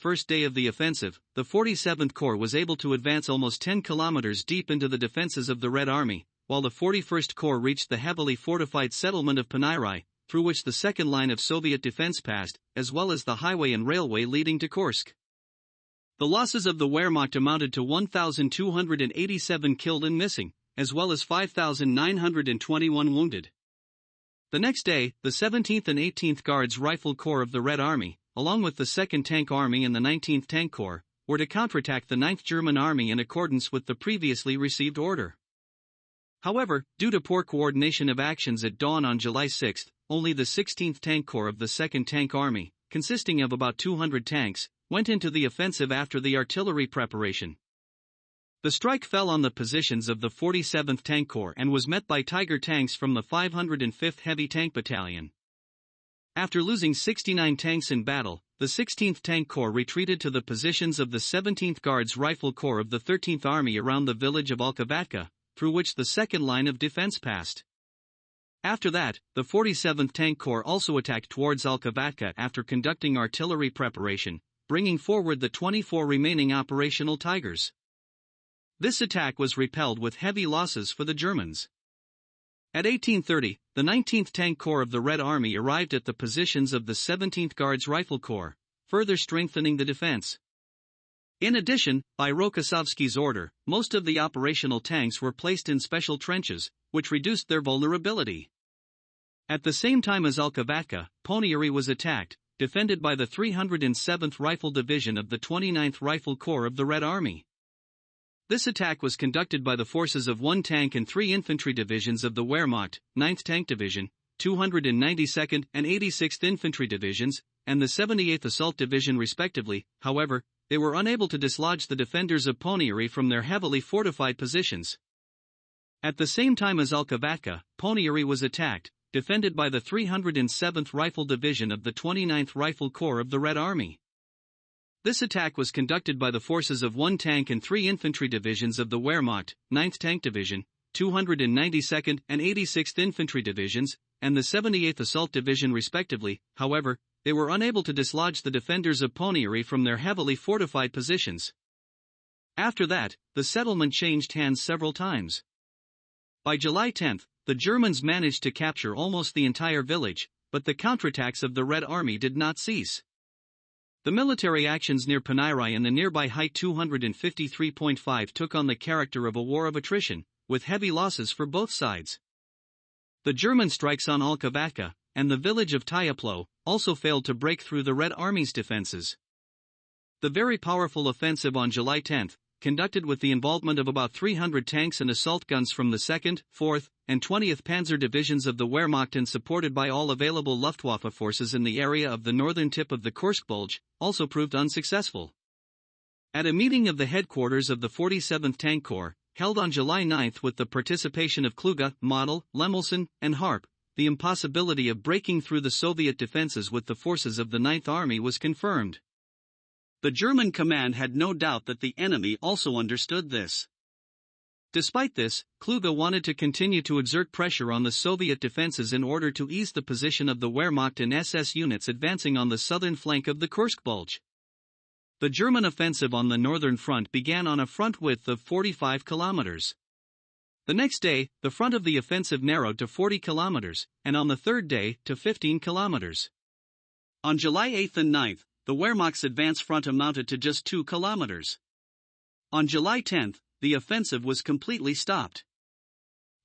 first day of the offensive, the 47th Corps was able to advance almost 10 kilometers deep into the defenses of the Red Army, while the 41st Corps reached the heavily fortified settlement of Ponyri, through which the second line of Soviet defense passed, as well as the highway and railway leading to Kursk. The losses of the Wehrmacht amounted to 1,287 killed and missing, as well as 5,921 wounded. The next day, the 17th and 18th Guards Rifle Corps of the Red Army, along with the 2nd Tank Army and the 19th Tank Corps, were to counterattack the 9th German Army in accordance with the previously received order. However, due to poor coordination of actions at dawn on July 6, only the 16th Tank Corps of the 2nd Tank Army, consisting of about 200 tanks, went into the offensive after the artillery preparation. The strike fell on the positions of the 47th Tank Corps and was met by Tiger tanks from the 505th Heavy Tank Battalion. After losing 69 tanks in battle, the 16th Tank Corps retreated to the positions of the 17th Guards Rifle Corps of the 13th Army around the village of Alkovatka, through which the second line of defense passed. After that, the 47th Tank Corps also attacked towards Alkovatka after conducting artillery preparation, bringing forward the 24 remaining operational Tigers. This attack was repelled with heavy losses for the Germans. At 1830, the 19th Tank Corps of the Red Army arrived at the positions of the 17th Guards Rifle Corps, further strengthening the defense. In addition, by Rokossovsky's order, most of the operational tanks were placed in special trenches, which reduced their vulnerability. At the same time as Alkovatka, Ponyri was attacked, defended by the 307th Rifle Division of the 29th Rifle Corps of the Red Army. This attack was conducted by the forces of 1 tank and 3 infantry divisions of the Wehrmacht, 9th Tank Division, 292nd and 86th Infantry Divisions, and the 78th Assault Division respectively. However, they were unable to dislodge the defenders of Ponyri from their heavily fortified positions. At the same time as Alkovatka, Ponyri was attacked, defended by the 307th Rifle Division of the 29th Rifle Corps of the Red Army. This attack was conducted by the forces of 1 tank and 3 infantry divisions of the Wehrmacht, 9th Tank Division, 292nd and 86th Infantry Divisions, and the 78th Assault Division respectively. However, they were unable to dislodge the defenders of Ponyri from their heavily fortified positions. After that, the settlement changed hands several times. By July 10, the Germans managed to capture almost the entire village, but the counterattacks of the Red Army did not cease. The military actions near Ponyri and the nearby height 253.5 took on the character of a war of attrition, with heavy losses for both sides. The German strikes on Alkovatka, and the village of Tyaplo, also failed to break through the Red Army's defenses. The very powerful offensive on July 10, conducted with the involvement of about 300 tanks and assault guns from the 2nd, 4th, and 20th Panzer Divisions of the Wehrmacht and supported by all available Luftwaffe forces in the area of the northern tip of the Kursk Bulge, also proved unsuccessful. At a meeting of the headquarters of the 47th Tank Corps, held on July 9 with the participation of Kluge, Model, Lemelson, and Harp, the impossibility of breaking through the Soviet defenses with the forces of the 9th Army was confirmed. The German command had no doubt that the enemy also understood this. Despite this, Kluge wanted to continue to exert pressure on the Soviet defenses in order to ease the position of the Wehrmacht and SS units advancing on the southern flank of the Kursk Bulge. The German offensive on the northern front began on a front width of 45 kilometers. The next day, the front of the offensive narrowed to 40 kilometers, and on the third day, to 15 kilometers. On July 8 and 9, the Wehrmacht's advance front amounted to just 2 kilometers. On July 10, the offensive was completely stopped.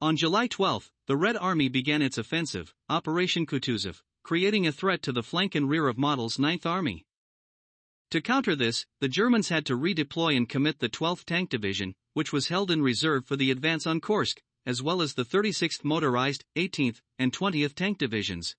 On July 12, the Red Army began its offensive, Operation Kutuzov, creating a threat to the flank and rear of Model's 9th Army. To counter this, the Germans had to redeploy and commit the 12th Tank Division, which was held in reserve for the advance on Kursk, as well as the 36th Motorized, 18th, and 20th Tank Divisions.